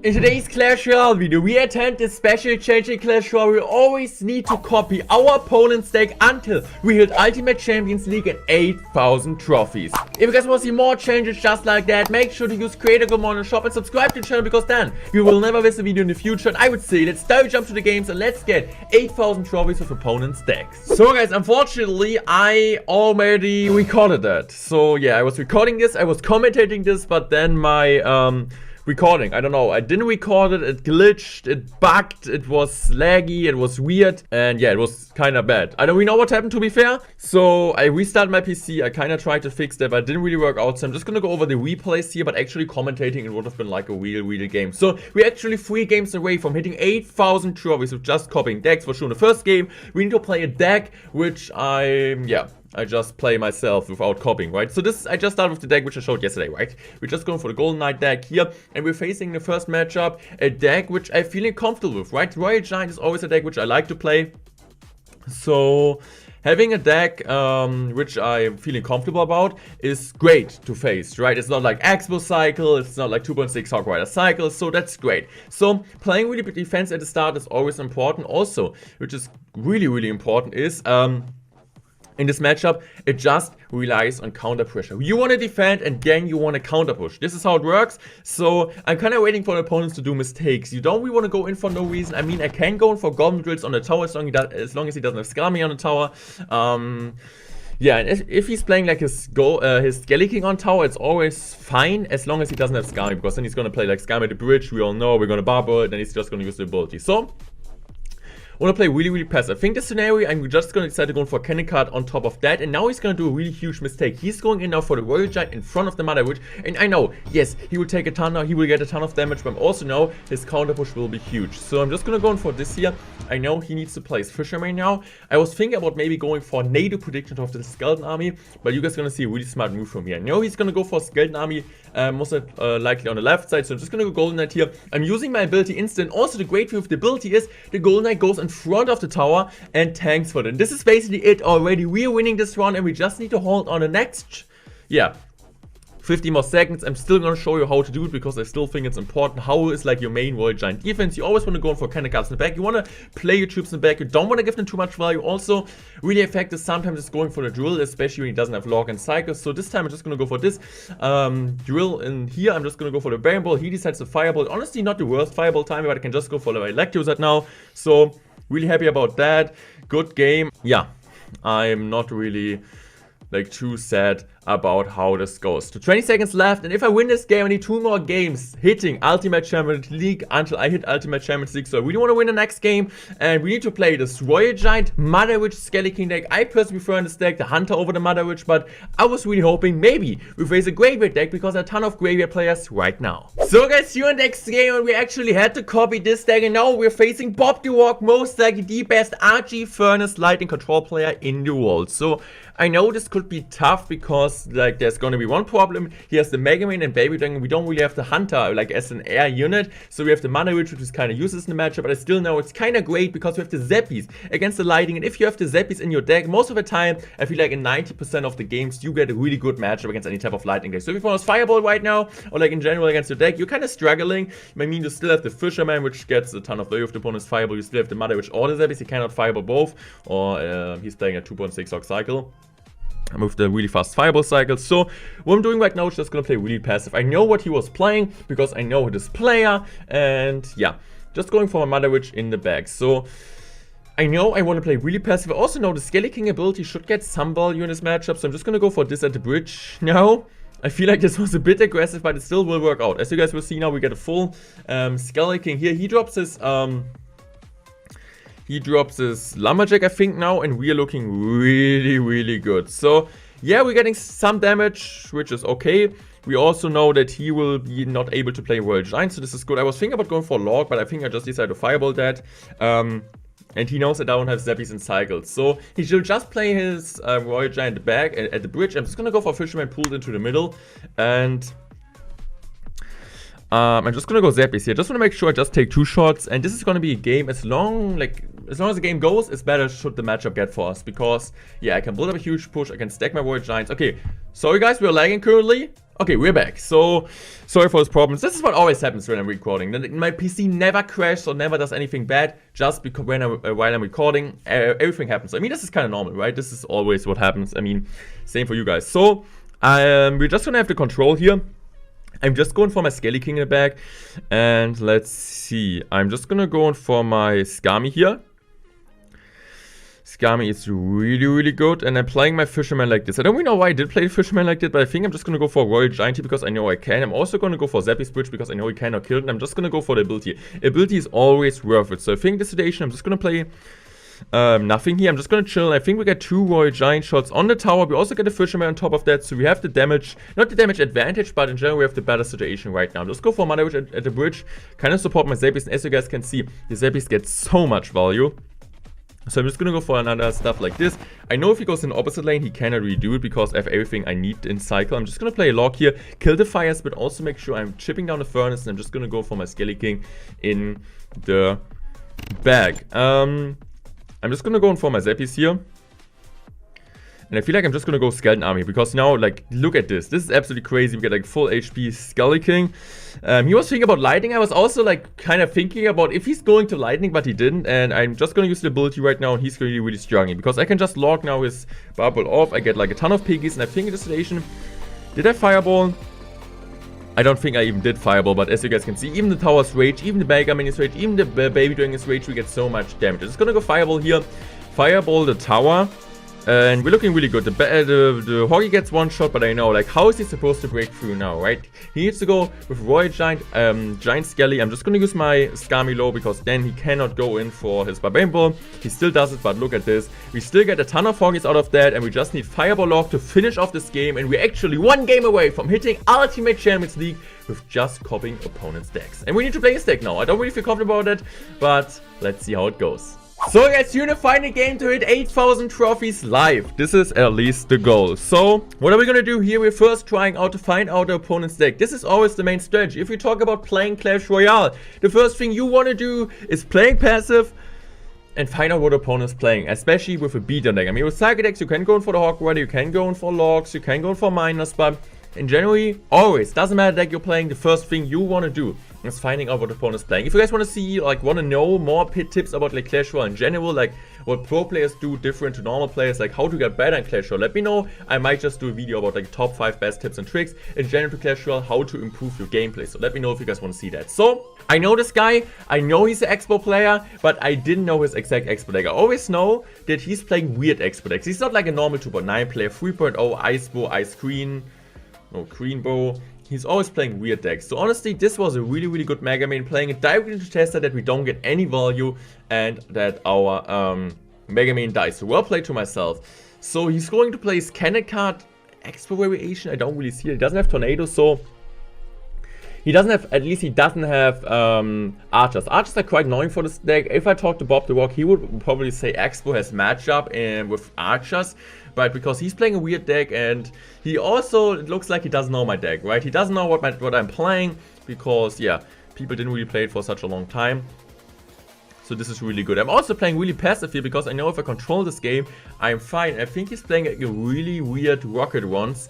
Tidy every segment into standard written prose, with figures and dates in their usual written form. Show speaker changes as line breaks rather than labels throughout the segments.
In today's Clash Royale video, we attend this special change in Clash Royale. We always need to copy our opponent's deck until we hit Ultimate Champions League and 8,000 trophies. If you guys want to see more changes just like that, make sure to use creator code mortenroyale and subscribe to the channel, because then you will never miss a video in the future. And I would say let's dive jump to the games and let's get 8,000 trophies with opponent's decks. So guys, unfortunately I already recorded that. So yeah, I was recording this, I was commentating this, but then my recording, I don't know, I didn't record it, it glitched, it bugged, it was laggy, it was weird, and yeah, it was kind of bad. I don't really know what happened, to be fair. So I restarted my PC, I kind of tried to fix that, but it didn't really work out. So I'm just gonna go over the replays here, but actually commentating it would have been like a real game. So we're actually 3 games away from hitting 8,000 trophies with just copying decks. For sure in the first game, we need to play a deck, which I just play myself without copying, right? So this, I just started with the deck which I showed yesterday, right? We're just going for the Golden Knight deck here, and we're facing the first matchup, a deck which I'm feeling comfortable with, right? Royal Giant is always a deck which I like to play. So having a deck which I'm feeling comfortable about is great to face, right? It's not like Expo Cycle, it's not like 2.6 Hawk Rider Cycle, so that's great. So playing really big defense at the start is always important. Also, which is really important, is in this matchup, it just relies on counter pressure. You want to defend and then you want to counter push. This is how it works. So I'm kind of waiting for the opponents to do mistakes. You don't really want to go in for no reason. I mean, I can go in for Goblin Drills on the tower as long as he doesn't have Scammy on the tower. Yeah, and if he's playing like his Skelly King on tower, it's always fine as long as he doesn't have Scammy, because then he's going to play like Scammy at the bridge. We all know we're going to barbell it, then he's just going to use the ability. So I want to play really passive. I think the scenario, I'm just going to decide to go for Cannon Card on top of that. And now he's going to do a really huge mistake. He's going in now for the Royal Giant in front of the Mother Witch. And I know, yes, he will take a ton now. He will get a ton of damage. But I also know his counter push will be huge. So I'm just going to go in for this here. I know he needs to place Fisherman now. I was thinking about maybe going for NATO prediction of the Skeleton Army. But you guys are going to see a really smart move from here. I know he's going to go for Skeleton Army, most likely on the left side. So I'm just going to go Golden Knight here. I'm using my ability instant. Also, the great thing with the ability is the Golden Knight goes in front of the tower and tanks for them. This is basically it already. We are winning this round and we just need to hold on the next, 50 more seconds. I'm still going to show you how to do it because I still think it's important. How is like your main Royal Giant defense? You always want to go in for cannon cards in the back. You want to play your troops in the back. You don't want to give them too much value. Also, really effective sometimes is going for the drill, especially when he doesn't have log and cycle. So this time I'm just going to go for this drill in here. I'm just going to go for the Baron Ball. He decides the Fireball. Honestly, not the worst Fireball timing, but I can just go for the Electrozet now. So really happy about that. Good game. Yeah, I'm not really like too sad about how this goes. To 20 seconds left, and if I win this game, I need 2 more games hitting Ultimate Champions League until I hit Ultimate Champions League. So I really want to win the next game, and we need to play this Royal Giant, Mother Witch, Skelly King deck. I personally prefer in this deck the Hunter over the Mother Witch, but I was really hoping maybe we face a Graveyard deck because there are a ton of Graveyard players right now. So guys, here in the next game, and we actually had to copy this deck, and now we're facing Bob the Walk, most likely the best RG Furnace Lightning Control player in the world. So I know this could be tough because like there's going to be one problem. He has the Mega Man and Baby Dragon. We don't really have the Hunter like as an air unit. So we have the Mother Witch, which is kind of useless in the matchup. But I still know it's kind of great because we have the Zappies against the Lightning. And if you have the Zappies in your deck, most of the time, I feel like in 90% of the games, you get a really good matchup against any type of Lightning deck. So if you want to Fireball right now, or like in general against your deck, you're kind of struggling. I mean, you still have the Fisherman, which gets a ton of value of the opponent's Fireball. You still have the Mother Witch or the Zappies. You cannot Fireball both. Or he's playing a 2.6 Hawk Cycle with the really fast Fireball cycle. So what I'm doing right now is just gonna play really passive. I know what he was playing because I know this player, and yeah, just going for my Mother Witch in the bag. So I know I want to play really passive. I also know the Skelly King ability should get some value in this matchup, so I'm just gonna go for this at the bridge now. I feel like this was a bit aggressive, but it still will work out. As you guys will see now, we get a full Skelly King here. He drops his Lumberjack, I think, now, and we are looking really good. So, yeah, we're getting some damage, which is okay. We also know that he will be not able to play Royal Giant, so this is good. I was thinking about going for Log, but I think I just decided to Fireball that. And he knows that I don't have Zappies and Cycles. So, he should just play his Royal Giant back at the bridge. I'm just gonna go for Fisherman pulled into the middle, and I'm just gonna go Zappies here. Just wanna make sure I just take 2 shots, and this is gonna be a game as long as the game goes, it's better should the matchup get for us, because yeah, I can build up a huge push, I can stack my Royal Giants. Okay, sorry guys, we're lagging currently. Okay, we're back. So, sorry for those problems. This is what always happens when I'm recording. My PC never crashes or never does anything bad just because while I'm recording, everything happens. I mean, this is kind of normal, right? This is always what happens. I mean, same for you guys. So, we're just gonna have the control here. I'm just going for my Skelly King in the back. And let's see. I'm just gonna go in for my Skami here. Skami is really, really good, and I'm playing my Fisherman like this. I don't really know why I did play Fisherman like that, but I think I'm just gonna go for Royal Giant here because I know I can. I'm also gonna go for Zappy's Bridge because I know he cannot kill it, and I'm just gonna go for the ability. Ability is always worth it, so I think this situation I'm just gonna play nothing here. I'm just gonna chill, and I think we get 2 Royal Giant shots on the tower. We also get a Fisherman on top of that, so we have the damage, not the damage advantage, but in general we have the better situation right now. Let's go for Mana Witch at the bridge, kind of support my Zappies, and as you guys can see, the Zappies get so much value. So I'm just gonna go for another stuff like this. I know if he goes in the opposite lane, he cannot redo it because I have everything I need in cycle. I'm just gonna play a log here, kill the fires, but also make sure I'm chipping down the furnace, and I'm just gonna go for my Skelly King in the bag. I'm just gonna go in for my Zappies here. And I feel like I'm just gonna go Skeleton Army because now, like, look at this. This is absolutely crazy. We get like full HP Skelly King. He was thinking about lightning. I was also like kind of thinking about if he's going to lightning, but he didn't. And I'm just gonna use the ability right now, and he's really, really struggling because I can just log now his bubble off. I get like a ton of piggies, and I think in this situation, did I fireball? I don't think I even did fireball, but as you guys can see, even the tower's rage, even the Beggar Mini's rage, even the baby doing his rage, we get so much damage. I'm just gonna go fireball here, fireball the tower. And we're looking really good. The Hoggy gets one shot, but I know, like, how is he supposed to break through now, right? He needs to go with Royal Giant, Giant Skelly. I'm just gonna use my Skami low because then he cannot go in for his Barbarian Bull. He still does it, but look at this. We still get a ton of Hoggies out of that, and we just need Fireball Log to finish off this game. And we're actually 1 game away from hitting Ultimate Champions League with just copying opponents' decks. And we need to play his deck now. I don't really feel confident about it, but let's see how it goes. So guys, you're in the final game to hit 8,000 trophies live. This is at least the goal. So, what are we gonna do here? We're first trying out to find out the opponent's deck. This is always the main strategy. If we talk about playing Clash Royale, the first thing you wanna do is playing passive and find out what the opponent's playing, especially with a beatdown deck. I mean, with Cycle decks, you can go in for the Hog Rider, you can go in for Logs, you can go in for Miners, but in generally, always, doesn't matter the deck you're playing, the first thing you want to do is finding out what the opponent is playing. If you guys want to see, like, want to know more tips about, like, Clash Royale in general, like, what pro players do different to normal players, like, how to get better in Clash Royale, let me know. I might just do a video about, like, top 5 best tips and tricks in general to Clash Royale, how to improve your gameplay. So let me know if you guys want to see that. So, I know this guy, I know he's an Expo player, but I didn't know his exact Expo deck. I always know that he's playing weird Expo decks. He's not like a normal 2.9 player, 3.0, Ice Bow, Ice Queen, no Green Bow. He's always playing weird decks. So honestly, this was a really, really good Mega Man, playing it directly into Tester that we don't get any value and that our Mega Man dies. So well played to myself. So he's going to play his Cannon card Expo variation. I don't really see it. He doesn't have Tornado, so he doesn't have, at least he doesn't have Archers. Archers are quite annoying for this deck. If I talk to Bob the Rock, he would probably say Expo has matchup with Archers. But because he's playing a weird deck, and he also, it looks like he doesn't know my deck, right? He doesn't know what I'm playing because, yeah, people didn't really play it for such a long time. So this is really good. I'm also playing really passive here because I know if I control this game, I'm fine. I think he's playing a really weird rocket once.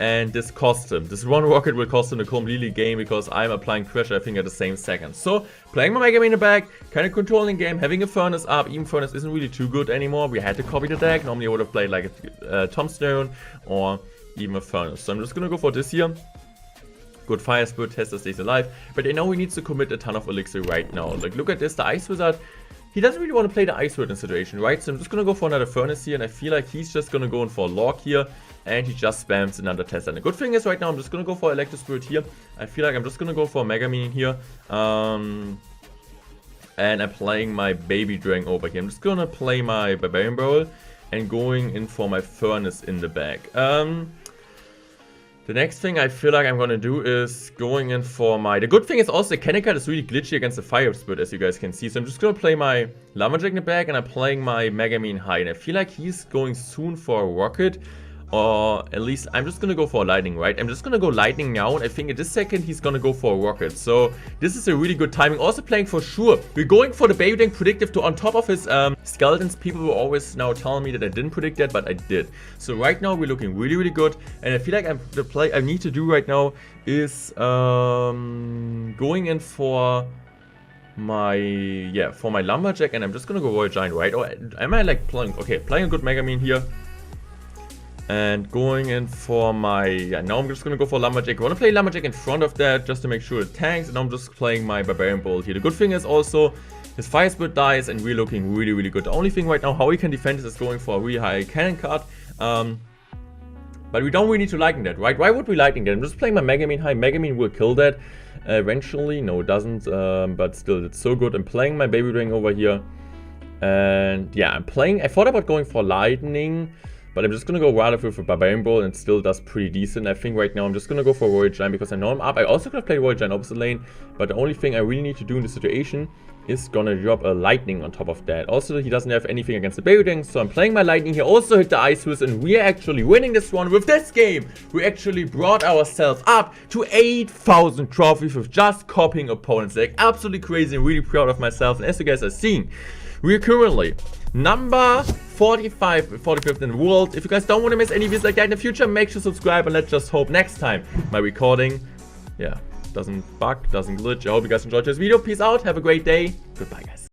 And this cost him. This one rocket will cost him a completely game because I'm applying pressure, I think, at the same second. So, playing my Mega Man in the back, kind of controlling game, having a Furnace up. Even Furnace isn't really too good anymore. We had to copy the deck. Normally I would have played like a Tombstone or even a Furnace. So I'm just gonna go for this here. Good Fire Spirit, Tester stays alive. But I know he needs to commit a ton of Elixir right now. Like, look at this, the Ice Wizard. He doesn't really want to play the Ice Wizard in situation, right? So I'm just gonna go for another Furnace here, and I feel like he's just gonna go in for a Log here. And he just spams another Tester. And the good thing is right now I'm just gonna go for Electro Spirit here. I feel like I'm just gonna go for a Mega Man here. And I'm playing my Baby Dragon over here. I'm just gonna play my Barbarian Bowl and going in for my Furnace in the back. The next thing I feel like I'm gonna do is going in for my... The good thing is also the Cannon card is really glitchy against the Fire Spirit, as you guys can see. So I'm just gonna play my Lumberjack in the back, and I'm playing my Mega Man high. And I feel like he's going soon for a Rocket. Or at least I'm just gonna go for a lightning, right? I'm just gonna go lightning now, and I think at this second he's gonna go for a rocket. So this is a really good timing. Also playing for sure. We're going for the baby tank predictive to on top of his skeletons. People were always now telling me that I didn't predict that, but I did. So right now we're looking really, really good. And I feel like the play I need to do right now is going in for my lumberjack, and I'm just gonna go royal giant, right? Or am I like playing a good megamine here? And going in for my, now I'm just going to go for Lumberjack. I want to play Lumberjack in front of that just to make sure it tanks. And I'm just playing my Barbarian Bolt here. The good thing is also his Fire Spirit dies and we're looking really, really good. The only thing right now how he can defend is going for a really high cannon card. But we don't really need to lighten that, right? Why would we lighten that? I'm just playing my Megamine high. Megamine will kill that eventually. No, it doesn't. But still, it's so good. I'm playing my Baby Dragon over here. And yeah, I thought about going for lightning. But I'm just going to go rather with a Barbarian Bowl, and it still does pretty decent. I think right now I'm just going to go for a Royal Giant because I know I'm up. I also could have played Royal Giant opposite lane, but the only thing I really need to do in this situation is going to drop a Lightning on top of that. Also, he doesn't have anything against the Baby Tank, so I'm playing my Lightning here. Also hit the Ice Fist, and we are actually winning this one with this game. We actually brought ourselves up to 8,000 trophies with just copying opponents. Like, absolutely crazy and really proud of myself. And as you guys are seeing, we are currently number 45th in the world. If you guys don't want to miss any videos like that in the future, make sure to subscribe, and let's just hope next time my recording, doesn't bug, doesn't glitch. I hope you guys enjoyed this video. Peace out, have a great day, goodbye guys.